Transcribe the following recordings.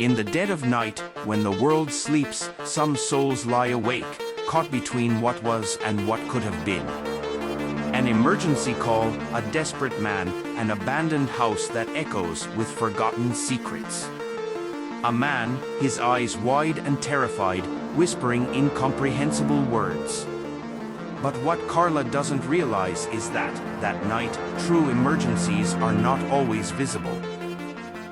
In the dead of night, when the world sleeps, some souls lie awake, caught between what was and what could have been. An emergency call, a desperate man, an abandoned house that echoes with forgotten secrets. A man, his eyes wide and terrified, whispering incomprehensible words. But what Carla doesn't realize is that night, true emergencies are not always visible.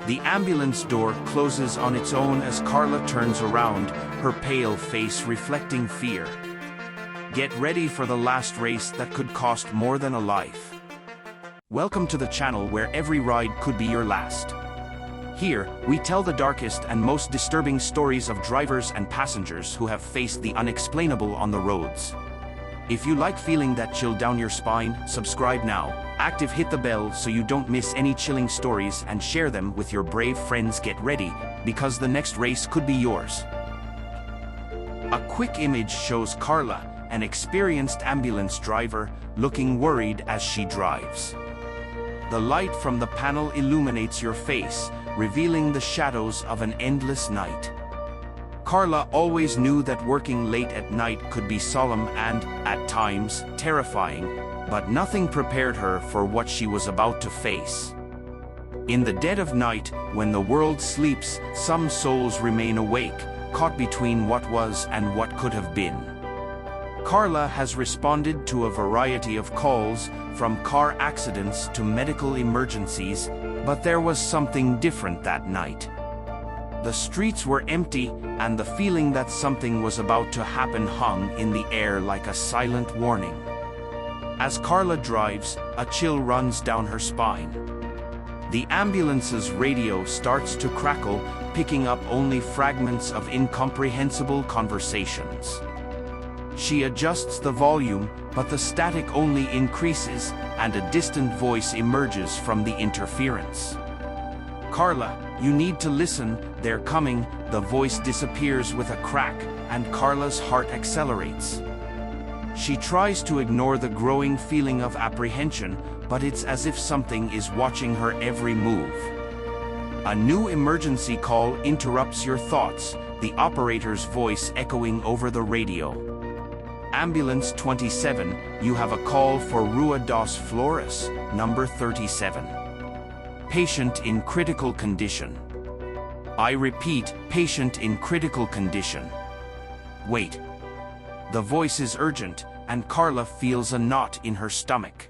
The ambulance door closes on its own as Carla turns around, her pale face reflecting fear. Get ready for the last race that could cost more than a life. Welcome to the channel where every ride could be your last. Here, we tell the darkest and most disturbing stories of drivers and passengers who have faced the unexplainable on the roads. If you like feeling that chill down your spine, subscribe now. Hit the bell so you don't miss any chilling stories and share them with your brave friends. Get ready, because the next race could be yours. A quick image shows Carla, an experienced ambulance driver, looking worried as she drives. The light from the panel illuminates your face, revealing the shadows of an endless night. Carla always knew that working late at night could be solemn and, at times, terrifying, but nothing prepared her for what she was about to face. In the dead of night, when the world sleeps, some souls remain awake, caught between what was and what could have been. Carla has responded to a variety of calls, from car accidents to medical emergencies, but there was something different that night. The streets were empty, and the feeling that something was about to happen hung in the air like a silent warning. As Carla drives, a chill runs down her spine. The ambulance's radio starts to crackle, picking up only fragments of incomprehensible conversations. She adjusts the volume, but the static only increases, and a distant voice emerges from the interference. Carla, you need to listen, they're coming. The voice disappears with a crack, and Carla's heart accelerates. She tries to ignore the growing feeling of apprehension, but it's as if something is watching her every move. A new emergency call interrupts your thoughts, the operator's voice echoing over the radio. Ambulance 27, you have a call for Rua dos Flores, number 37. Patient in critical condition. I repeat, patient in critical condition. Wait. The voice is urgent, and Carla feels a knot in her stomach.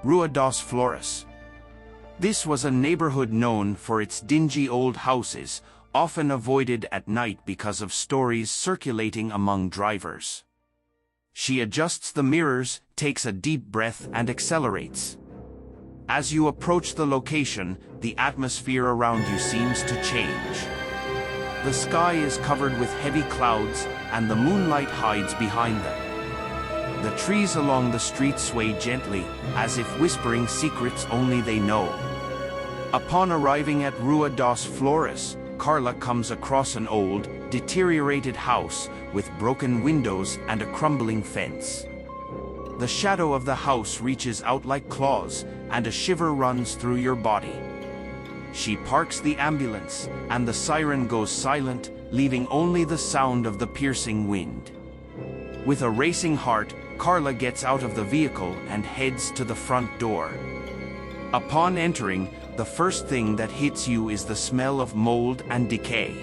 Rua dos Flores. This was a neighborhood known for its dingy old houses, often avoided at night because of stories circulating among drivers. She adjusts the mirrors, takes a deep breath, and accelerates. As you approach the location, the atmosphere around you seems to change. The sky is covered with heavy clouds, and the moonlight hides behind them. The trees along the street sway gently, as if whispering secrets only they know. Upon arriving at Rua dos Flores, Carla comes across an old, deteriorated house with broken windows and a crumbling fence. The shadow of the house reaches out like claws, and a shiver runs through your body. She parks the ambulance, and the siren goes silent, leaving only the sound of the piercing wind. With a racing heart, Carla gets out of the vehicle and heads to the front door. Upon entering, the first thing that hits you is the smell of mold and decay.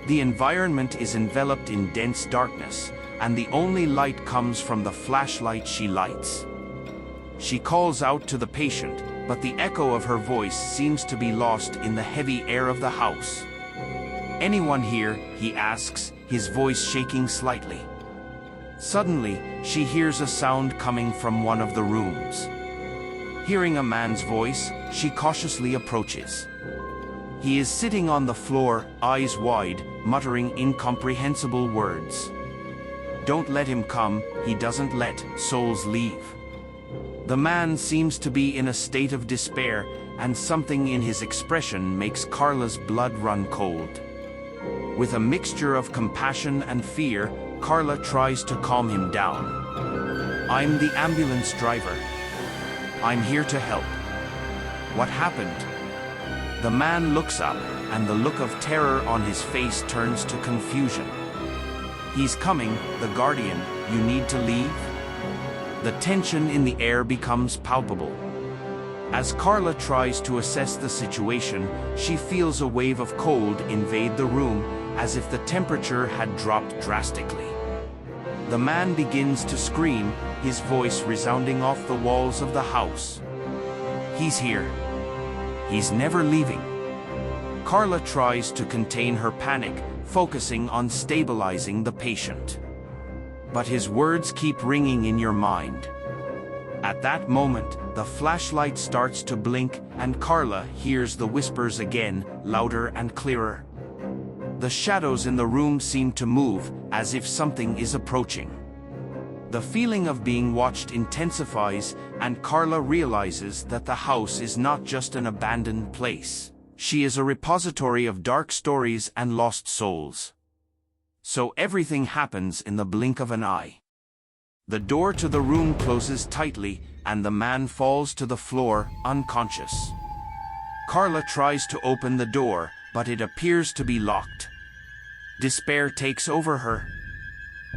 The environment is enveloped in dense darkness, and the only light comes from the flashlight she lights. She calls out to the patient, but the echo of her voice seems to be lost in the heavy air of the house. Anyone here? He asks, his voice shaking slightly. Suddenly, she hears a sound coming from one of the rooms. Hearing a man's voice, she cautiously approaches. He is sitting on the floor, eyes wide, muttering incomprehensible words. Don't let him come, he doesn't let souls leave. The man seems to be in a state of despair, and something in his expression makes Carla's blood run cold. With a mixture of compassion and fear, Carla tries to calm him down. I'm the ambulance driver. I'm here to help. What happened? The man looks up, and the look of terror on his face turns to confusion. "He's coming, the Guardian, you need to leave?" The tension in the air becomes palpable. As Carla tries to assess the situation, she feels a wave of cold invade the room, as if the temperature had dropped drastically. The man begins to scream, his voice resounding off the walls of the house. "He's here. He's never leaving." Carla tries to contain her panic, focusing on stabilizing the patient. But his words keep ringing in your mind. At that moment, the flashlight starts to blink, and Carla hears the whispers again, louder and clearer. The shadows in the room seem to move, as if something is approaching. The feeling of being watched intensifies, and Carla realizes that the house is not just an abandoned place. She is a repository of dark stories and lost souls. So everything happens in the blink of an eye. The door to the room closes tightly, and the man falls to the floor, unconscious. Carla tries to open the door, but it appears to be locked. Despair takes over her.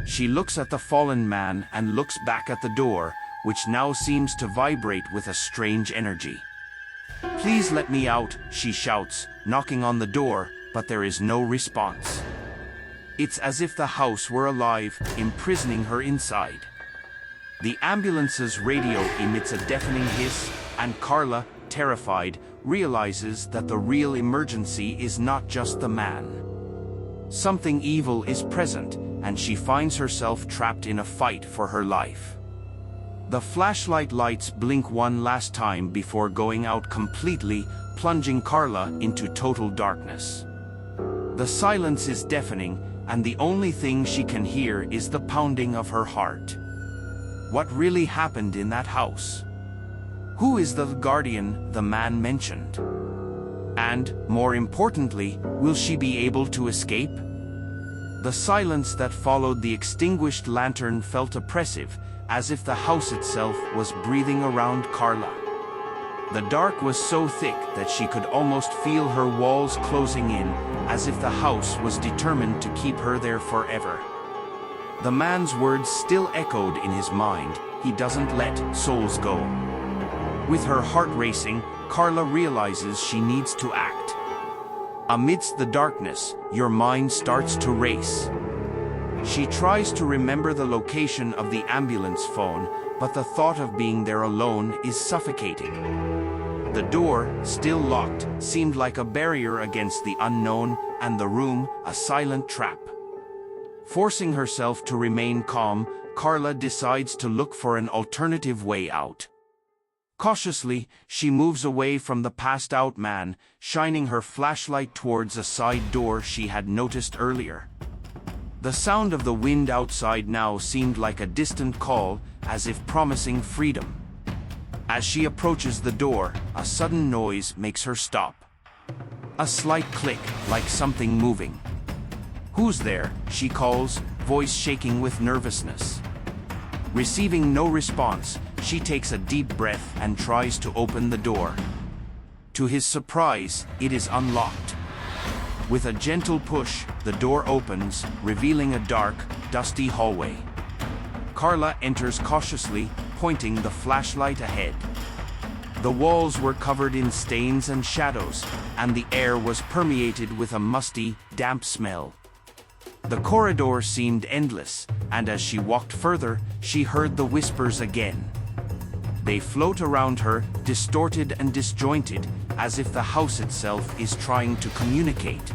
She looks at the fallen man and looks back at the door, which now seems to vibrate with a strange energy. "Please let me out," she shouts, knocking on the door, but there is no response. It's as if the house were alive, imprisoning her inside. The ambulance's radio emits a deafening hiss, and Carla, terrified, realizes that the real emergency is not just the man. Something evil is present, and she finds herself trapped in a fight for her life. The flashlight lights blink one last time before going out completely, plunging Carla into total darkness. The silence is deafening, and the only thing she can hear is the pounding of her heart. What really happened in that house? Who is the Guardian the man mentioned? And, more importantly, will she be able to escape? The silence that followed the extinguished lantern felt oppressive, as if the house itself was breathing around Carla. The dark was so thick that she could almost feel her walls closing in, as if the house was determined to keep her there forever. The man's words still echoed in his mind, "He doesn't let souls go." With her heart racing, Carla realizes she needs to act. Amidst the darkness, your mind starts to race. She tries to remember the location of the ambulance phone, but the thought of being there alone is suffocating. The door, still locked, seemed like a barrier against the unknown, and the room, a silent trap. Forcing herself to remain calm, Carla decides to look for an alternative way out. Cautiously, she moves away from the passed-out man, shining her flashlight towards a side door she had noticed earlier. The sound of the wind outside now seemed like a distant call, as if promising freedom. As she approaches the door, a sudden noise makes her stop. A slight click, like something moving. "Who's there?" she calls, voice shaking with nervousness. Receiving no response, she takes a deep breath and tries to open the door. To his surprise, it is unlocked. With a gentle push, the door opens, revealing a dark, dusty hallway. Carla enters cautiously, pointing the flashlight ahead. The walls were covered in stains and shadows, and the air was permeated with a musty, damp smell. The corridor seemed endless, and as she walked further, she heard the whispers again. They float around her, distorted and disjointed, as if the house itself is trying to communicate.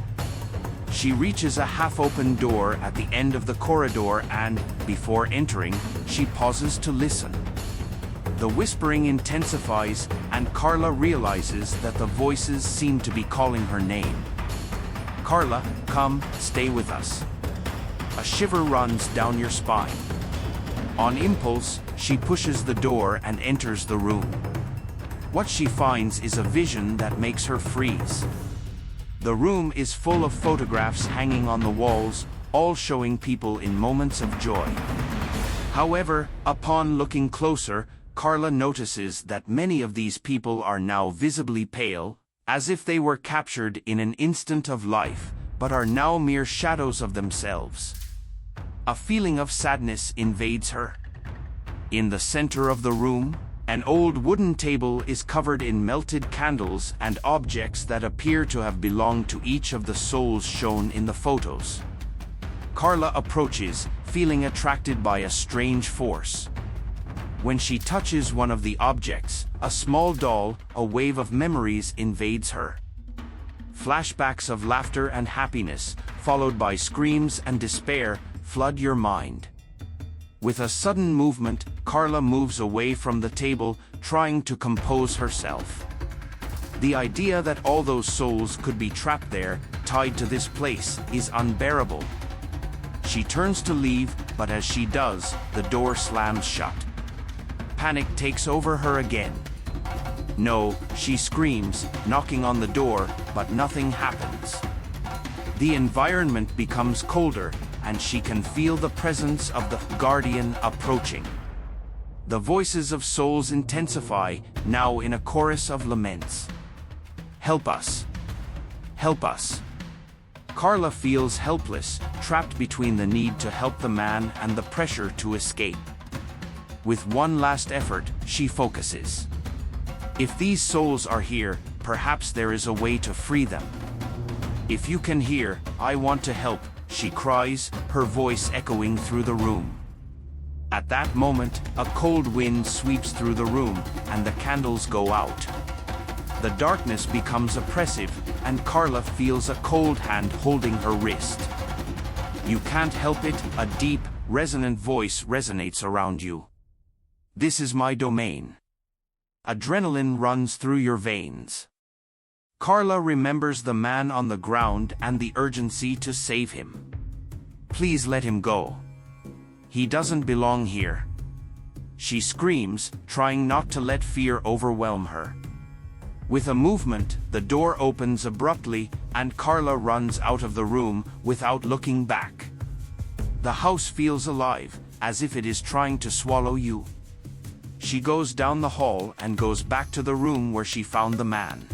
She reaches a half-open door at the end of the corridor and, before entering, she pauses to listen. The whispering intensifies, and Carla realizes that the voices seem to be calling her name. "Carla, come, stay with us." A shiver runs down your spine. On impulse, she pushes the door and enters the room. What she finds is a vision that makes her freeze. The room is full of photographs hanging on the walls, all showing people in moments of joy. However, upon looking closer, Carla notices that many of these people are now visibly pale, as if they were captured in an instant of life, but are now mere shadows of themselves. A feeling of sadness invades her. In the center of the room, an old wooden table is covered in melted candles and objects that appear to have belonged to each of the souls shown in the photos. Carla approaches, feeling attracted by a strange force. When she touches one of the objects, a small doll, a wave of memories invades her. Flashbacks of laughter and happiness, followed by screams and despair, flood your mind. With a sudden movement, Carla moves away from the table, trying to compose herself. The idea that all those souls could be trapped there, tied to this place, is unbearable. She turns to leave, but as she does, the door slams shut. Panic takes over her again. No, she screams, knocking on the door, but nothing happens. The environment becomes colder, and she can feel the presence of the guardian approaching. The voices of souls intensify, now in a chorus of laments. Help us! Help us! Carla feels helpless, trapped between the need to help the man and the pressure to escape. With one last effort, she focuses. If these souls are here, perhaps there is a way to free them. If you can hear, I want to help, she cries, her voice echoing through the room. At that moment, a cold wind sweeps through the room, and the candles go out. The darkness becomes oppressive, and Carla feels a cold hand holding her wrist. You can't help it, a deep, resonant voice resonates around you. This is my domain. Adrenaline runs through your veins. Carla remembers the man on the ground and the urgency to save him. Please let him go. He doesn't belong here. She screams, trying not to let fear overwhelm her. With a movement, the door opens abruptly, and Carla runs out of the room without looking back. The house feels alive, as if it is trying to swallow you. She goes down the hall and goes back to the room where she found the man.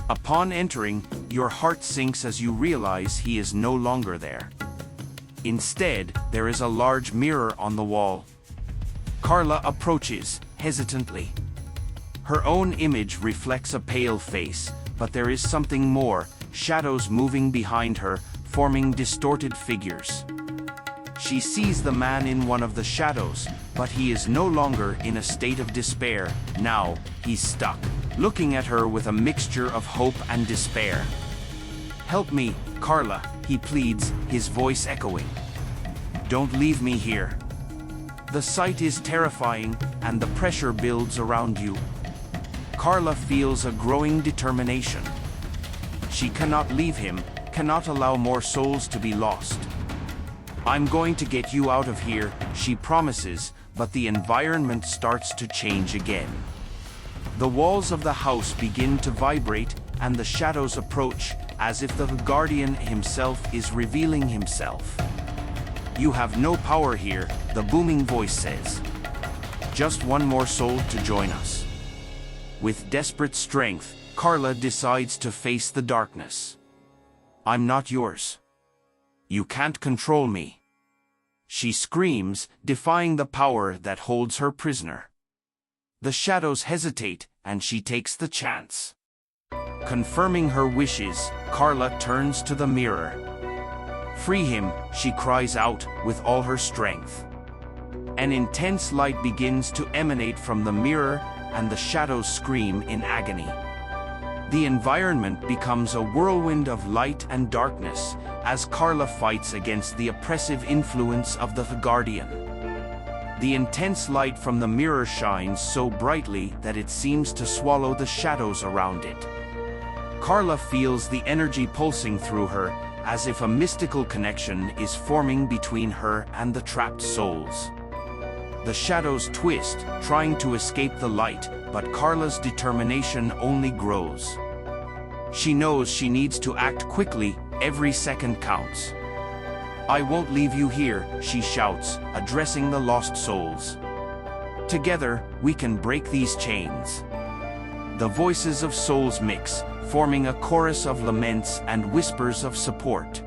Upon entering, your heart sinks as you realize he is no longer there. Instead, there is a large mirror on the wall. Carla approaches, hesitantly. Her own image reflects a pale face, but there is something more, shadows moving behind her, forming distorted figures. She sees the man in one of the shadows, but he is no longer in a state of despair. Now, he's stuck, looking at her with a mixture of hope and despair. Help me, Carla, he pleads, his voice echoing. Don't leave me here. The sight is terrifying, and the pressure builds around you. Carla feels a growing determination. She cannot leave him, cannot allow more souls to be lost. I'm going to get you out of here, she promises, but the environment starts to change again. The walls of the house begin to vibrate, and the shadows approach, as if the guardian himself is revealing himself. You have no power here, the booming voice says. Just one more soul to join us. With desperate strength, Carla decides to face the darkness. I'm not yours. You can't control me. She screams, defying the power that holds her prisoner. The shadows hesitate, and she takes the chance. Confirming her wishes, Carla turns to the mirror. Free him, she cries out, with all her strength. An intense light begins to emanate from the mirror, and the shadows scream in agony. The environment becomes a whirlwind of light and darkness, as Carla fights against the oppressive influence of the Guardian. The intense light from the mirror shines so brightly that it seems to swallow the shadows around it. Carla feels the energy pulsing through her, as if a mystical connection is forming between her and the trapped souls. The shadows twist, trying to escape the light, but Carla's determination only grows. She knows she needs to act quickly, every second counts. I won't leave you here, she shouts, addressing the lost souls. Together, we can break these chains. The voices of souls mix, forming a chorus of laments and whispers of support.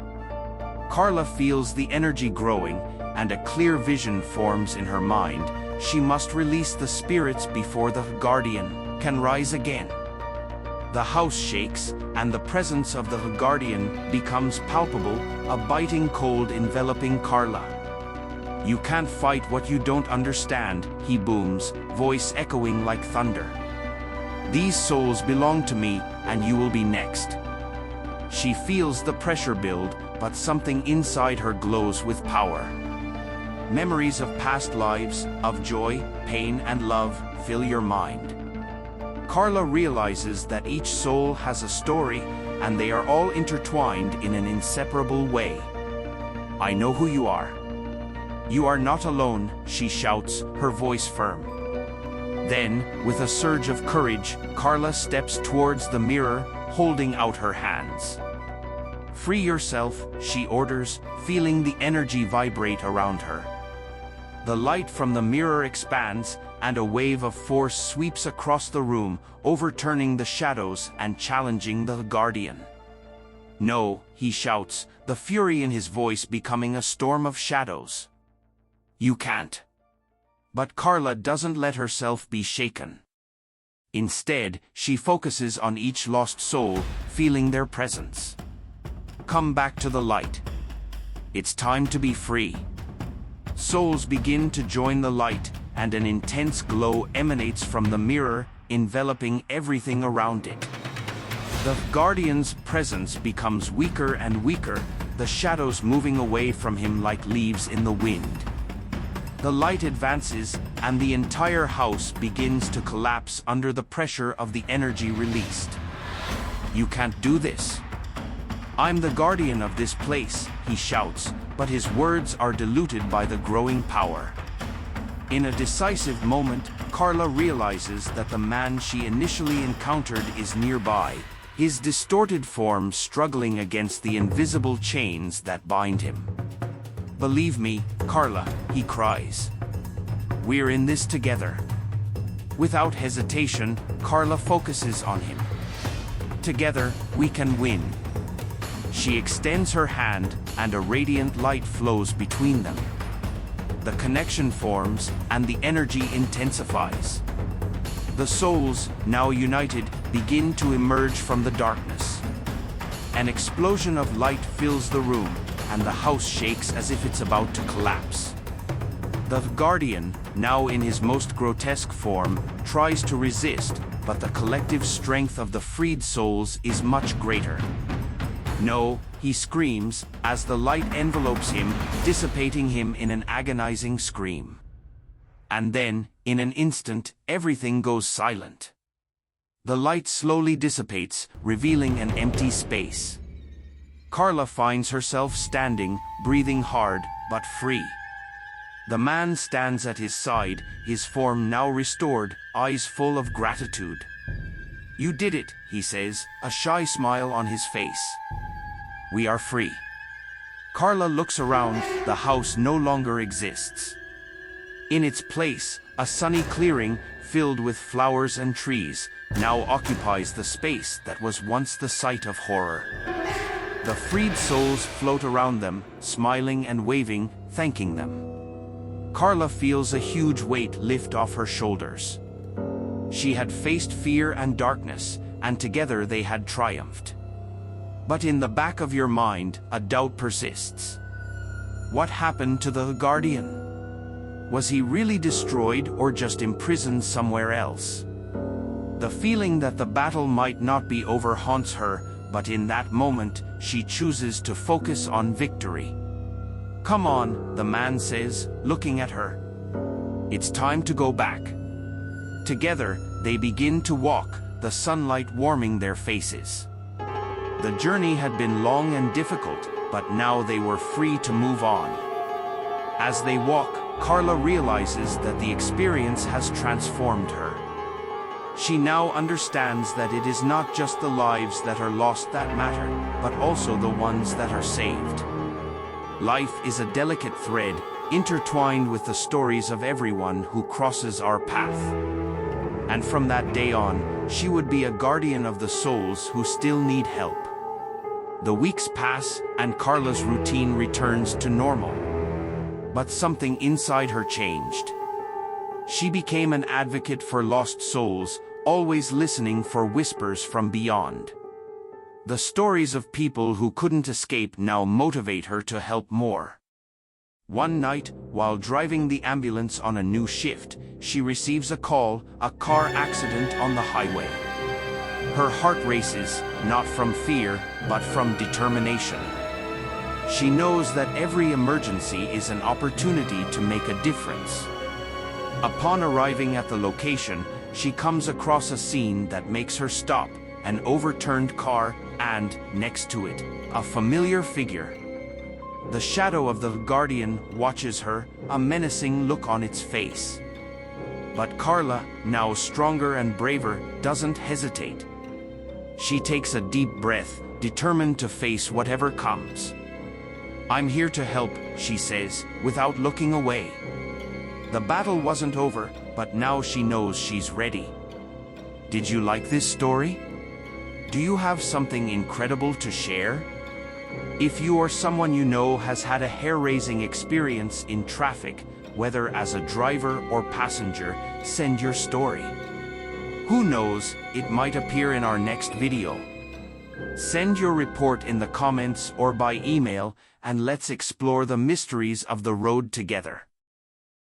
Carla feels the energy growing, and a clear vision forms in her mind. She must release the spirits before the guardian can rise again. The house shakes, and the presence of the guardian becomes palpable, a biting cold enveloping Carla. "You can't fight what you don't understand," he booms, voice echoing like thunder. "These souls belong to me, and you will be next." She feels the pressure build, but something inside her glows with power. Memories of past lives, of joy, pain, and love, fill your mind. Carla realizes that each soul has a story, and they are all intertwined in an inseparable way. "I know who you are. You are not alone," she shouts, her voice firm. Then, with a surge of courage, Carla steps towards the mirror, holding out her hands. "Free yourself," she orders, feeling the energy vibrate around her. The light from the mirror expands, and a wave of force sweeps across the room, overturning the shadows and challenging the guardian. "No," he shouts, the fury in his voice becoming a storm of shadows. "You can't." But Carla doesn't let herself be shaken. Instead, she focuses on each lost soul, feeling their presence. "Come back to the light. It's time to be free." Souls begin to join the light, and an intense glow emanates from the mirror, enveloping everything around it. The guardian's presence becomes weaker and weaker, the shadows moving away from him like leaves in the wind. The light advances, and the entire house begins to collapse under the pressure of the energy released. "You can't do this. I'm the guardian of this place," he shouts, but his words are diluted by the growing power. In a decisive moment, Carla realizes that the man she initially encountered is nearby, his distorted form struggling against the invisible chains that bind him. "Believe me, Carla," he cries. "We're in this together." Without hesitation, Carla focuses on him. "Together, we can win." She extends her hand, and a radiant light flows between them. The connection forms, and the energy intensifies. The souls, now united, begin to emerge from the darkness. An explosion of light fills the room, and the house shakes as if it's about to collapse. The guardian, now in his most grotesque form, tries to resist, but the collective strength of the freed souls is much greater. "No," he screams, as the light envelopes him, dissipating him in an agonizing scream. And then, in an instant, everything goes silent. The light slowly dissipates, revealing an empty space. Carla finds herself standing, breathing hard, but free. The man stands at his side, his form now restored, eyes full of gratitude. "You did it," he says, a shy smile on his face. "We are free." Carla looks around, the house no longer exists. In its place, a sunny clearing, filled with flowers and trees, now occupies the space that was once the site of horror. The freed souls float around them, smiling and waving, thanking them. Carla feels a huge weight lift off her shoulders. She had faced fear and darkness, and together they had triumphed. But in the back of your mind, a doubt persists. What happened to the guardian? Was he really destroyed or just imprisoned somewhere else? The feeling that the battle might not be over haunts her, but in that moment, she chooses to focus on victory. "Come on," the man says, looking at her. "It's time to go back." Together, they begin to walk, the sunlight warming their faces. The journey had been long and difficult, but now they were free to move on. As they walk, Carla realizes that the experience has transformed her. She now understands that it is not just the lives that are lost that matter, but also the ones that are saved. Life is a delicate thread, intertwined with the stories of everyone who crosses our path. And from that day on, she would be a guardian of the souls who still need help. The weeks pass, and Carla's routine returns to normal. But something inside her changed. She became an advocate for lost souls, always listening for whispers from beyond. The stories of people who couldn't escape now motivate her to help more. One night, while driving the ambulance on a new shift, she receives a call, a car accident on the highway. Her heart races, not from fear, but from determination. She knows that every emergency is an opportunity to make a difference. Upon arriving at the location, she comes across a scene that makes her stop, an overturned car, and, next to it, a familiar figure. The shadow of the guardian watches her, a menacing look on its face. But Carla, now stronger and braver, doesn't hesitate. She takes a deep breath, determined to face whatever comes. "I'm here to help," she says, without looking away. The battle wasn't over, but now she knows she's ready. Did you like this story? Do you have something incredible to share? If you or someone you know has had a hair-raising experience in traffic, whether as a driver or passenger, send your story. Who knows, it might appear in our next video. Send your report in the comments or by email, and let's explore the mysteries of the road together.